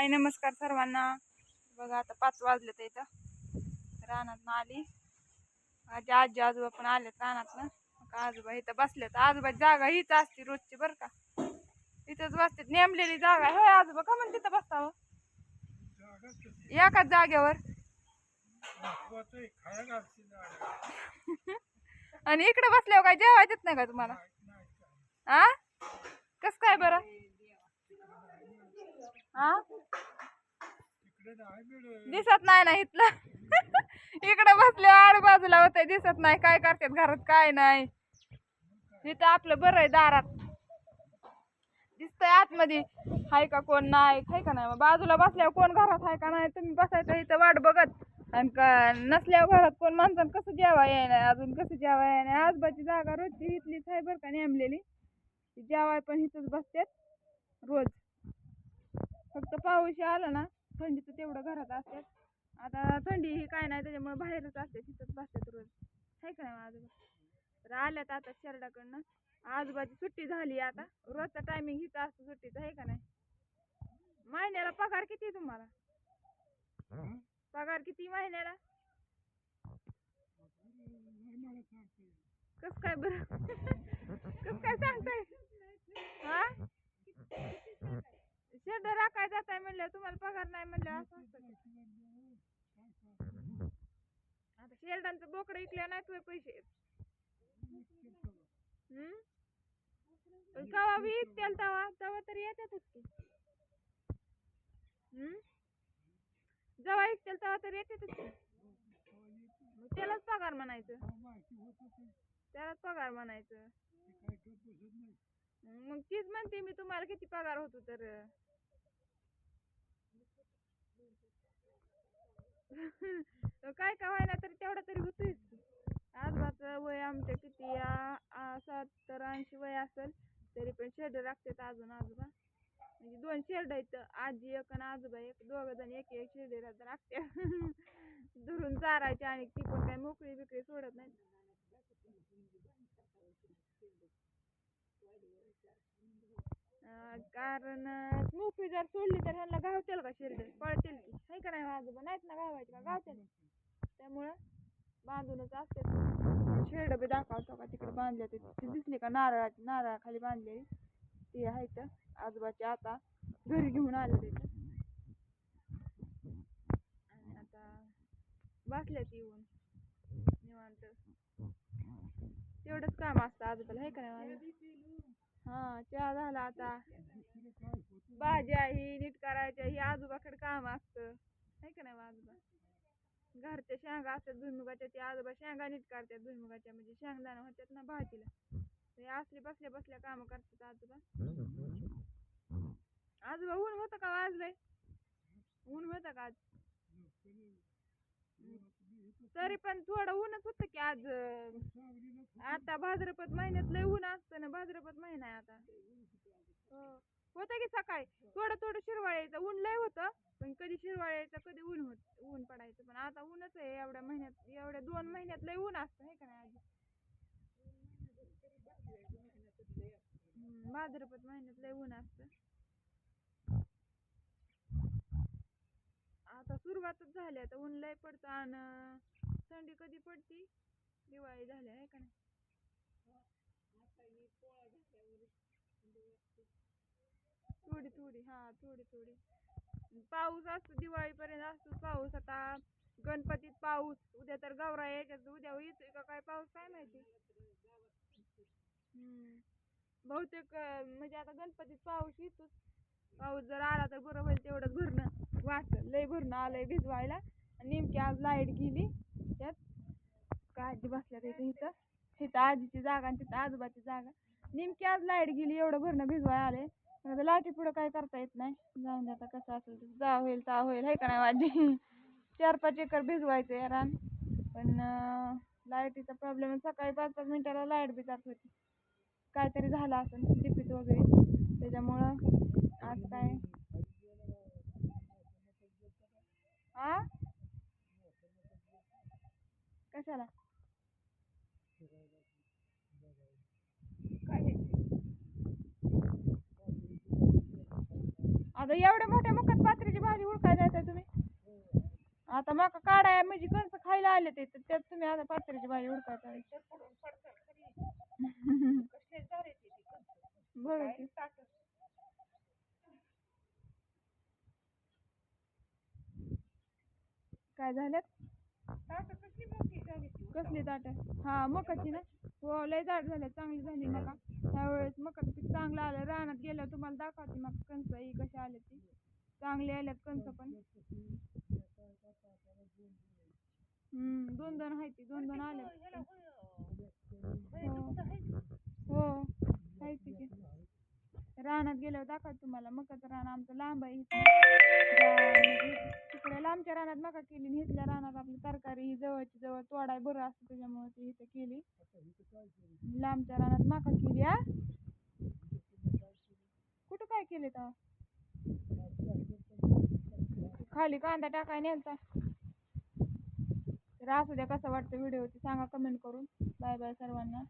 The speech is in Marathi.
हाय नमस्कार सर्वांना. बघा आता 5 वाजले तर इथं रानात आली. माझे आजी आजोबा पण आलेत रानातनं. आजोबा इथं बसलेत. आजोबाची जागा हीच असते रोजची बरं का. इथंच बसतात, नेमलेली जागा आहे. होय आजोबा का म्हणून तिथं बसतावं एकाच जागेवर. आणि इकडे बसल्यावर काय जेवाय देत नाही का तुम्हाला? आ कस काय बरं? आ दिसत नाही ना इथलं. इकडे बसल्यावर बाजूला होतंय, दिसत नाही. काय करतात घरात काय नाही. इथं आपलं बरं आहे, दारात दिसतंय. आतमध्ये हाय का कोण नाही, हाय का नाही. मग बाजूला बसल्यावर कोण घरात हाय का नाही तुम्ही बसायचं इथं वाट बघत. आणि का नसल्यावर घरात कोण माणसानं कसं जेवाय आहे नाही, अजून कसं जेवाय आहे नाही. आजबाची जागा रोजची इथलीच आहे बरं का, नेमलेली. जेवाय पण इथंच बसतात रोज. फक्त पाऊस आला ना थंडीचं तेवढं घरात असतात. आता थंडी ही काय नाही त्याच्यामुळे बाहेरच असते, तिथंच बसतात रोज. आहे का नाही आजोबा? तर आल्यात आता शेरडाकडनं. आजोबाची सुट्टी झाली आता. रोजचा टायमिंग हिचा असतो सुट्टीचा, आहे का नाही? महिन्याला पगार किती तुम्हाला? पगार किती महिन्याला? कस काय बरं? कस काय सांगताय? हा शेड राखाय जाताय म्हणलं तुम्हाला पगार नाही म्हणलं असं असतं. आता शेरडांचं बोकडं इकल्या नाही तुझे पैसे. पण कवा बी इकत्याल तवा तवा तरी येतातच की. जेव्हा इकत्याल तवा तरी येतातच की. त्यालाच पगार म्हणायचं. त्यालाच पगार म्हणायचं. मग तीच म्हणते मी तुम्हाला किती पगार होतो तर. काय का व्हायला तरी तेवढा तरी होतोय. आजोबाचं वय आमच्या किती 70-80 वय असेल तरी पण शेड राखतात अजून आजोबा. म्हणजे 2 शेड आहेत, आजी एक आणि आजोबा एक. दोघं जण एक एक शेड राखते. दुरून चारायचे आणि ती पण काय मोकळी बिकळी सोडत नाही. कारण मोकळी जर सोडली तर ह्यांना गावतील का शेरड? पळतील की, आहे का नाही आजोबा? नाहीत ना गावायचे का? गावतील. त्यामुळं बांधूनच असते. शेरड बी दाखवतो का तिकडे बांधले ती दिसली का नारळाखाली बांधलेली ती आहे तर आजोबाची. आता घरी घेऊन आले तिथं आणि आता बसल्यात येऊन निवांत. तेवढंच काम असतं आजोबाला, आहे का नाही? हा चहा झाला. आता भाज्या ही नीट करायच्या ही आजोबाकडे काम असतं, आहे का नाही आजोबा? घरच्या शेंगा असतात भुईमुगाच्या, ते आजोबा शेंगा नीट करतात भुईमुगाच्या. म्हणजे शेंगदाणा होतात ना भाजीला. ते असले बसल्या बसल्या काम करतात आजोबा. आजोबा ऊन होतं का वाजलंय? ऊन होतं का आज? तरी पण थोडं ऊनच होतं की आज. आता भाद्रपद महिन्यात लय ऊन असतं ना. भाद्रपद महिना आहे आता. होतं की सकाळी थोडं थोडं शिरवाळ यायचं. ऊन लय होतं पण कधी शिरवाळ यायचं कधी ऊन पडायचं. पण आता ऊनच आहे एवढ्या महिन्यात. एवढ्या 2 महिन्यात लय ऊन असतं, आहे का नाही आजी? भाद्रपद महिन्यात लय ऊन असतं. आता सुरुवातच झाली. आता ऊन लय पडतं आणि थंडी कधी पडती? दिवाळी झाल्या, आहे का नाही? थोडी थोडी, हा थोडी थोडी. पाऊस असतो दिवाळीपर्यंत असतो पाऊस. आता गणपतीत पाऊस. उद्या तर गौरा यायच्यात, उद्या येतोय का काय पाऊस काय माहिती. बहुतेक म्हणजे आता गणपतीत पाऊस येतोच. पाऊस जर आला तर बरं होईल. तेवढंच भरणं वाटतं. लय भरणं आलंय भिजवायला. नेमकी आज लाईट गेली त्यात काळजी बसल्या इथं. तिथं आजीची जागा आणि तिथं आजोबाची जागा. नेमकी आज लाईट गेली, एवढं भरणं भिजवाय आले. आता लाईटी पुढं काय करता येत नाही. जाऊन आता कसं असेल तसं जा होईल ता होईल, आहे का नाही आजी? 4-5 एकर भिजवायचं आहे रान. पण लाईटीचा प्रॉब्लेम. सकाळी 5-5 मिनिटाला लाईट बी जात होती. काहीतरी झालं असेल डिपीत वगैरे त्याच्यामुळं आज काय कशाला काय आता एवढ्या मोठ्या मुखात पात्रीची म्हणजे कणसं खायला आले ते तर त्यात तुम्ही आता पात्राची भाजी उडकायचा बघ की. काय झाल्यात कसली ताट हा मकाची ना हो लय झाड झाले चांगली झाली मका त्यावेळेस मकाचं पीक चांगलं आलं रानात गेल्यावर तुम्हाला दाखवते मग कणसं ही कशी आले ती चांगले आल्यात कणसं पण दोन दोन आहे ती दोन दोन आले हो आहे ती की रानात गेल्यावर दाखवत तुम्हाला मकाचं रान आमचं लांब आहे तिकडे लांबच्या रानात मका केली आणि इथल्या रानात आपली तरकारी ही जवळची जवळ तोडाय बरं असतं त्याच्यामुळे ती इथं केली लांबच्या रानात मका केली हा कुठं काय केले तर खाली कांदा टाकाय नेलता तर असू द्या कसं वाटतं व्हिडिओ सांगा कमेंट करून बाय बाय सर्वांना